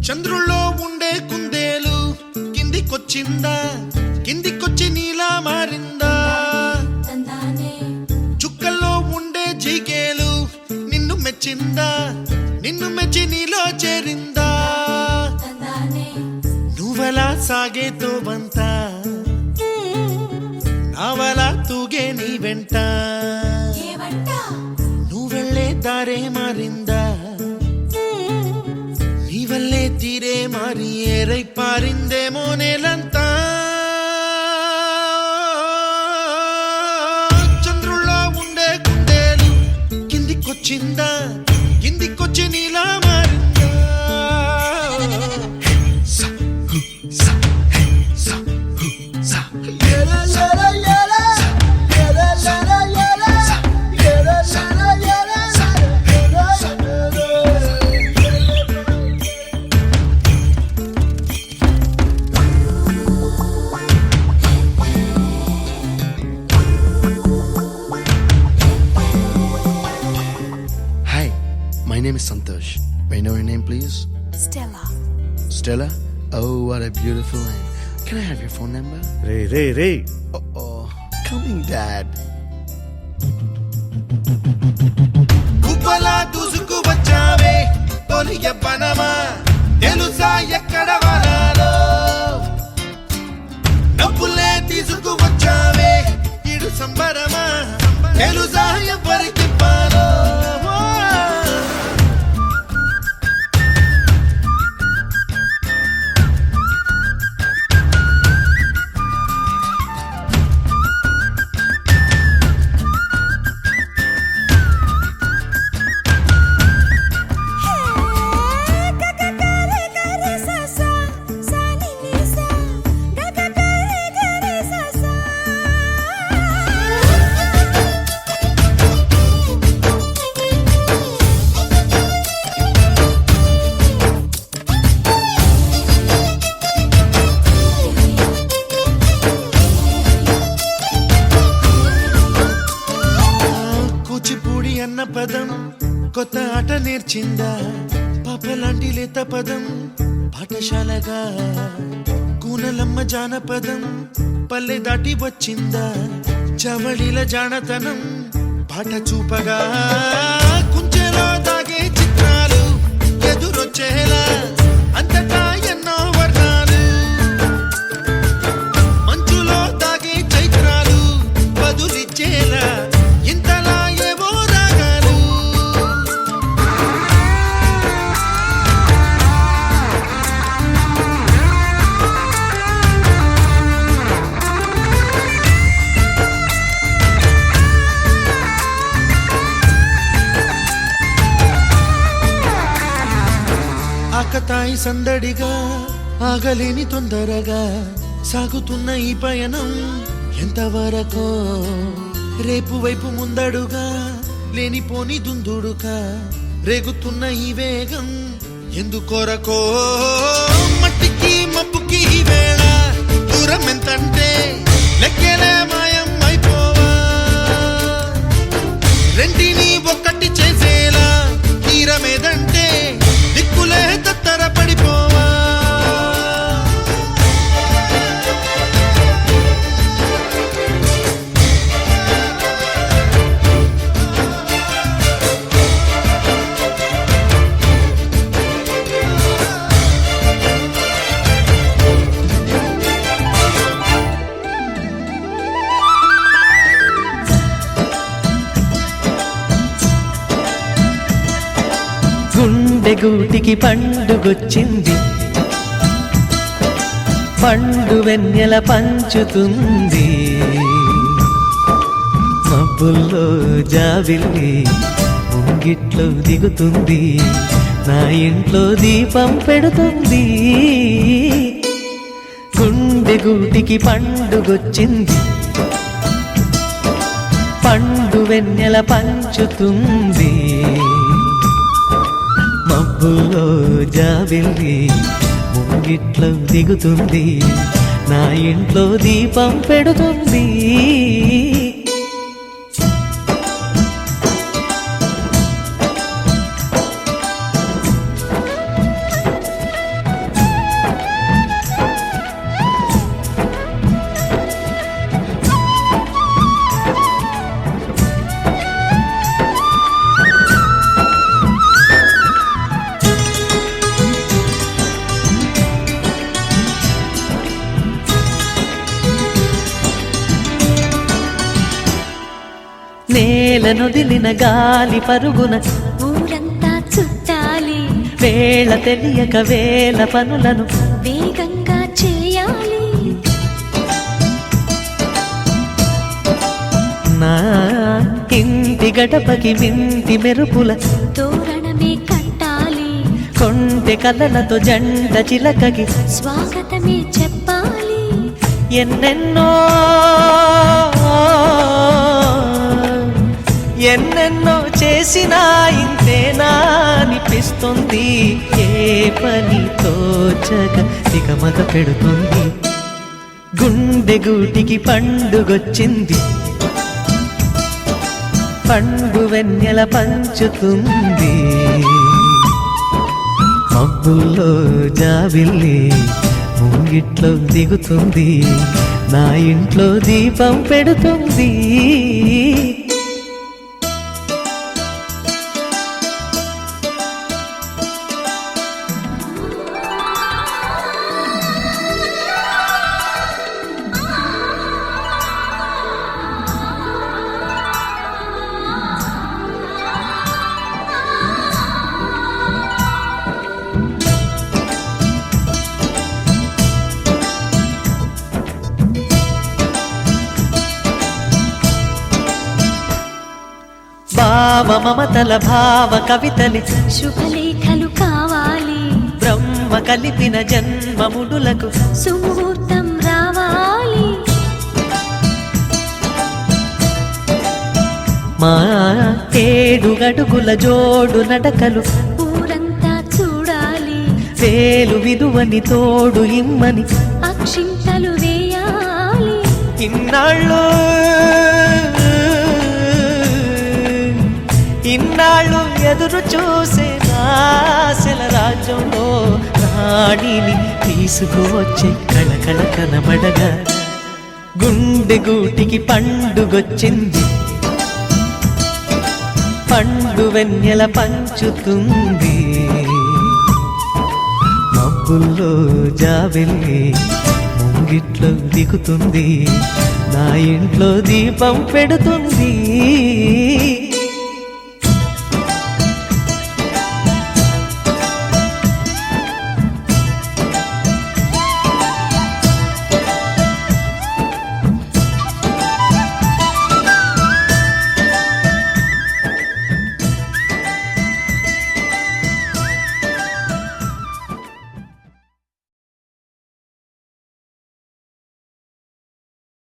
చంద్రుల్లో ఉండే కుందేలు కిందికొచ్చిందా, కిందికొచ్చి నీలా మారిందా? చుక్కల్లో ఉండే జిగేలు నిన్ను మెచ్చిందా, నిన్ను మెచ్చి నీలో చేరిందా? నువ్వలా సాగే తోవంతా నావలా తూగే నీ వెంట, నువ్వెళ్ళే దారే మారిందా, నీ వల్లే తీరే మారి ఏరై పారిందేమో నేలంతా. చంద్రుల్లో ఉండే కుందేలు కిందికొచ్చిందా, కిందికొచ్చి నీలా మారిందా? My name is Santosh. May I know your name, please? Stella. Stella? Oh, what a beautiful name. Can I have your phone number? Ray Oh, coming, Dad. గుబ్బలా దూసుకు వచ్చావే తొలి యవ్వనమా, తెలుసా ఎక్కడ వనాలో? డబ్బులే తీసుకు వచ్చావే ఇడు సంబరమా, తెలుసా ఎవరికి పాలో? కూచిపూడి అన్న పదం కొత్త ఆట నేర్చిందా, పాపలాంటి లేత పదం పాఠశాలగా? కూనలమ్మ జానపదం పల్లె దాటి వచ్చిందా, చవళిల జానతనం పాట చూపగా? కుంచెలో దాగే చిత్రాలు ఎదురొచ్చేలా అంతటా ఎన్నో వర్ణాలు, మంచులో దాగే చైత్రాలు బదులిచ్చేలా ఇంతలా ఏవో రాగాలు. ఆకతాయి సందడిగా ఆగలేని తొందరగా సాగుతున్న ఈ పయనం ఎంతవరకో, రేపు వైపు ముందడుగా లేనిపోని దుందుడుగా రేగుతున్న ఈ వేగం ఎందుకొరకో? మట్టికి మబ్బుకి ఈ వేళ దూరం ఎంతంటే లెక్కలే మాయం అయిపోవా, రెంటిని ఒక్కటి చేసేలా తీరమేదంటే దిక్కులే తత్తర పడిపోవా. గుండెగూటికి పండుగొచ్చింది, పండు వెన్నెల పంచుతుంది, మబ్బుల్లో జాబిల్లి ముంగిట్లో దిగుతుంది, నా ఇంట్లో దీపం పెడుతుంది. గుండెగూటికి పండుగొచ్చింది, పండు వెన్నెల పంచుతుంది, మబ్బులో జాబిల్లి ముంగిట్లో దిగుతుంది, నా ఇంట్లో దీపం పెడుతుంది. నేలనొదిలిన గాలి పరుగున ఊరంతా చుట్టాలి, వేళ తెలియక వేల పనులను వేగంగా చేయాలి. నా ఇంటి గడపకి వింటి మెరుపుల తోరణమే కట్టాలి, కొంటె కలలతో జంట చిలకకి స్వాగతమే చెప్పాలి. ఎన్నెన్నో ఎన్నెన్నో చేసినా ఇంతేనా అనిపిస్తుంది. ఏ పని తోచక దిగమగ పెడుతుంది. గుండె గూటికి పండుగొచ్చింది, పండు వెన్నెల పంచుతుంది. మబ్బుల్లో జాబిల్లి ముంగిట్లో దిగుతుంది, నా ఇంట్లో దీపం పెడుతుంది. భావ మమతల భావ కవితలి శుభలేఖలు కావాలి, బ్రహ్మ కలిపిన జన్మముడులకు సుముహూర్తం రావాలి. మా ఏడు గడుగుల జోడు నడకలు ఊరంతా చూడాలి, వేలు విలువని తోడు ఇమ్మని అక్షింతలు వేయాలి. ఇన్నాళ్ళు ఎదురు చూసే ఆశల రాజ్యంలో రాణిని తీసుకువచ్చే కళకళ కనబడగా గుండె గూటికి పండుగొచ్చింది, పండు వెన్నెల పంచుతుంది. మబ్బుల్లో జాబిల్లి ముంగిట్లో దిగుతుంది, నా ఇంట్లో దీపం పెడుతుంది.